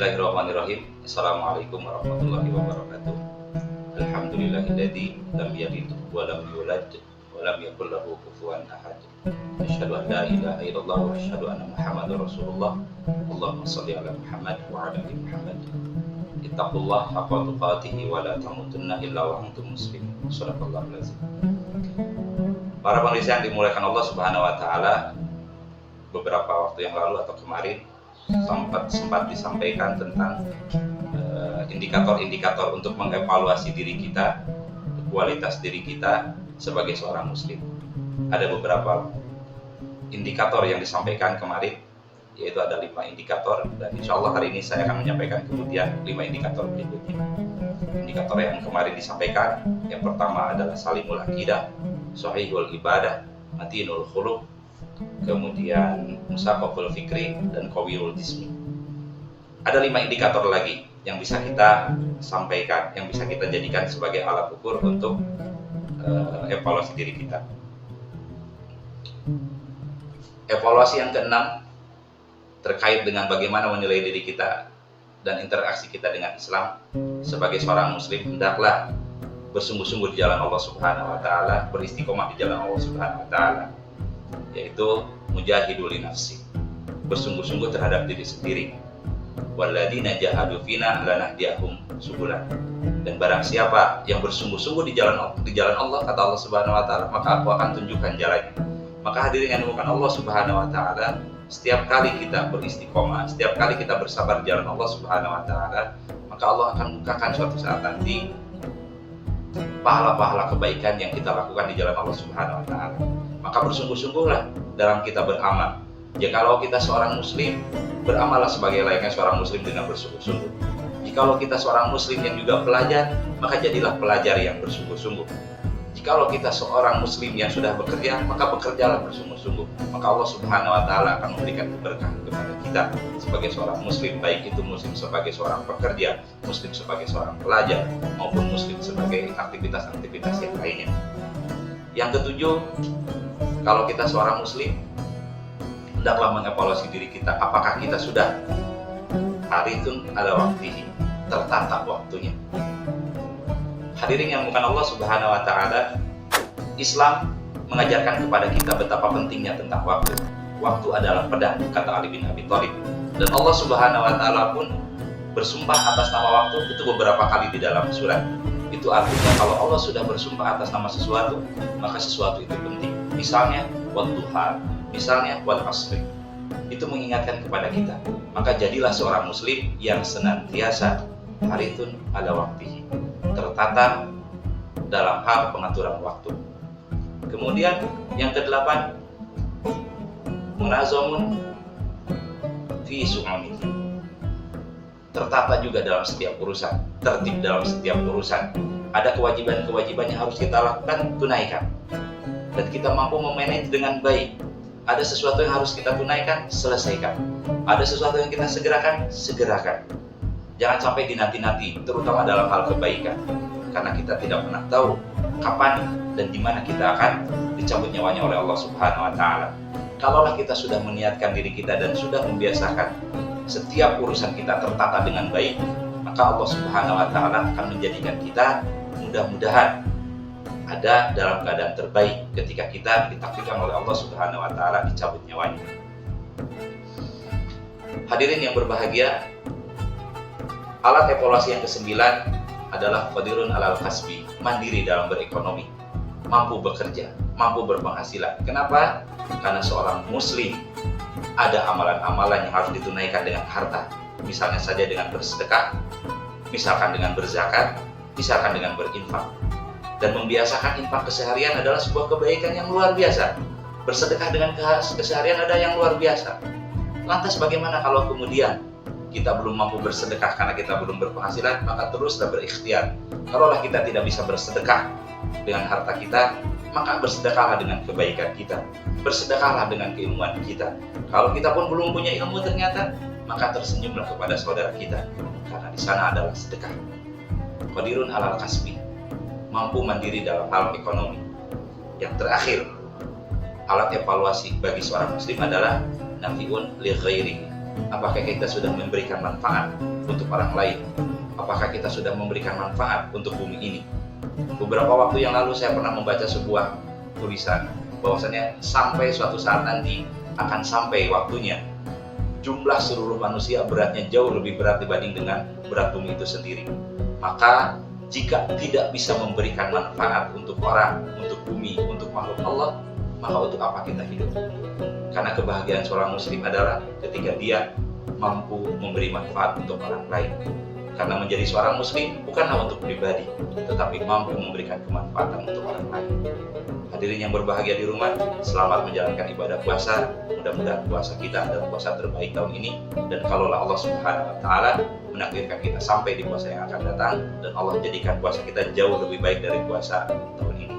Bismillahirrahmanirrahim. Assalamualaikum warahmatullahi wabarakatuh. Alhamdulillahilladzi lam yalid wa lam yulad wa lam yakul lahu kufuwan ahad. Asyhadu an la ilaha illallah wa asyhadu anna Muhammadar Rasulullah. Allahumma shalli ala Muhammad wa ala ali Muhammad. Ittaqullaha haqqa tuqatih wa la tamutunna illa wa antum muslimun. Shadaqallahul azim. Para pemirsa yang dimuliakan Allah Subhanahu wa taala, beberapa waktu yang lalu atau kemarin sempat disampaikan tentang indikator-indikator untuk mengevaluasi diri kita, kualitas diri kita sebagai seorang muslim. Ada beberapa indikator yang disampaikan kemarin, yaitu ada 5 indikator, dan insya Allah hari ini saya akan menyampaikan kemudian 5 indikator berikutnya. Indikator yang kemarin disampaikan, yang pertama adalah salimul aqidah, sahihul ibadah, matinul khuluq, kemudian musaqaful fikri, dan qawiyul jismi. Ada 5 indikator lagi yang bisa kita sampaikan, yang bisa kita jadikan sebagai alat ukur untuk evaluasi diri kita. Evaluasi yang keenam terkait dengan bagaimana menilai diri kita dan interaksi kita dengan Islam. Sebagai seorang muslim, hendaklah bersungguh-sungguh di jalan Allah Subhanahu wa taala, beristiqomah di jalan Allah Subhanahu wa taala, yaitu mujahidul nafsi, bersungguh-sungguh terhadap diri sendiri. Walladzina jahadu fina lanahdiyahum subulan. Dan barang siapa yang bersungguh-sungguh di jalan Allah, kata Allah Subhanahu wa taala, maka aku akan tunjukkan jalannya. Maka hadirin yang dimuliakan Allah Subhanahu wa taala, setiap kali kita beristiqomah, setiap kali kita bersabar di jalan Allah Subhanahu wa taala, maka Allah akan bukakan suatu saat nanti pahala-pahala kebaikan yang kita lakukan di jalan Allah Subhanahu wa taala. Maka bersungguh-sungguhlah dalam kita beramal. Jikalau kita seorang muslim, beramallah sebagai layaknya seorang muslim dengan bersungguh-sungguh. Jikalau kita seorang muslim yang juga pelajar, maka jadilah pelajar yang bersungguh-sungguh. Jikalau kita seorang muslim yang sudah bekerja, maka bekerjalah bersungguh-sungguh. Maka Allah Subhanahu wa taala akan memberikan keberkahan kepada kita sebagai seorang muslim, baik itu muslim sebagai seorang pekerja, muslim sebagai seorang pelajar, maupun muslim sebagai aktivitas-aktivitas yang lainnya. Yang ketujuh, kalau kita seorang muslim, hendaklah mengevaluasi diri kita, apakah kita sudah harithun ala waktihi, tertata waktunya. Hadirin yang bukan Allah Subhanahu wa taala, Islam mengajarkan kepada kita betapa pentingnya tentang waktu. Waktu adalah pedang, kata Ali bin Abi Thalib. Dan Allah Subhanahu wa taala pun bersumpah atas nama waktu itu beberapa kali di dalam surat. Itu artinya kalau Allah sudah bersumpah atas nama sesuatu, maka sesuatu itu penting. Misalnya wadduha, misalnya wal asri. Itu mengingatkan kepada kita. Maka jadilah seorang muslim yang senantiasa harithun ala waktihi, tertata dalam hal pengaturan waktu. Kemudian yang ke-8, munazamun fi su'unihi, tertata juga dalam setiap urusan, tertib dalam setiap urusan. Ada kewajiban-kewajiban yang harus kita lakukan, tunaikan, dan kita mampu memanage dengan baik. Ada sesuatu yang harus kita tunaikan, selesaikan. Ada sesuatu yang kita segerakan. Jangan sampai dinanti-nanti, terutama dalam hal kebaikan, karena kita tidak pernah tahu kapan dan di mana kita akan dicabut nyawanya oleh Allah Subhanahu wa taala. Kalaulah kita sudah meniatkan diri kita dan sudah membiasakan setiap urusan kita tertata dengan baik, maka Allah Subhanahu wa taala akan menjadikan kita mudah-mudahan ada dalam keadaan terbaik ketika kita ditakdirkan oleh Allah Subhanahu wa taala dicabut nyawanya. Hadirin yang berbahagia, alat evaluasi yang ke-9 adalah qadirun alal kasbi, mandiri dalam berekonomi, mampu bekerja, mampu berpenghasilan. Kenapa? Karena seorang muslim ada amalan-amalan yang harus ditunaikan dengan harta, misalnya saja dengan bersedekah, misalkan dengan berzakat, misalkan dengan berinfak. Dan membiasakan infak keseharian adalah sebuah kebaikan yang luar biasa. Bersedekah dengan keseharian ada yang luar biasa. Lantas bagaimana kalau kemudian kita belum mampu bersedekah karena kita belum berpenghasilan? Maka teruslah berikhtiar. Kalaulah kita tidak bisa bersedekah dengan harta kita, maka bersedekahlah dengan kebaikan kita, bersedekahlah dengan keilmuan kita. Kalau kita pun belum punya ilmu ternyata, maka tersenyumlah kepada saudara kita, karena di sana adalah sedekah. Qadirun alal kasbi, mampu mandiri dalam hal ekonomi. Yang terakhir, alat evaluasi bagi seorang muslim adalah nafiun li ghairihi, Apakah kita sudah memberikan manfaat untuk orang lain? Apakah kita sudah memberikan manfaat untuk bumi ini? Beberapa waktu yang lalu saya pernah membaca sebuah tulisan bahwasanya sampai suatu saat nanti akan sampai waktunya jumlah seluruh manusia beratnya jauh lebih berat dibanding dengan berat bumi itu sendiri. Maka jika tidak bisa memberikan manfaat untuk orang, untuk bumi, untuk makhluk Allah, maka untuk apa kita hidup? Karena kebahagiaan seorang muslim adalah ketika dia mampu memberi manfaat untuk orang lain. Karena menjadi seorang muslim bukanlah untuk pribadi, tetapi mampu memberikan kemanfaatan untuk orang lain. Hadirin yang berbahagia di rumah, selamat menjalankan ibadah puasa. Mudah-mudahan puasa kita adalah puasa terbaik tahun ini. Dan kalaulah Allah Subhanahu wa Ta'ala menakdirkan kita sampai di puasa yang akan datang, dan Allah jadikan puasa kita jauh lebih baik dari puasa tahun ini.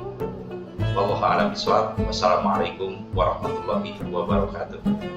Wallahu a'lam bishawab. Wassalamualaikum warahmatullahi wabarakatuh.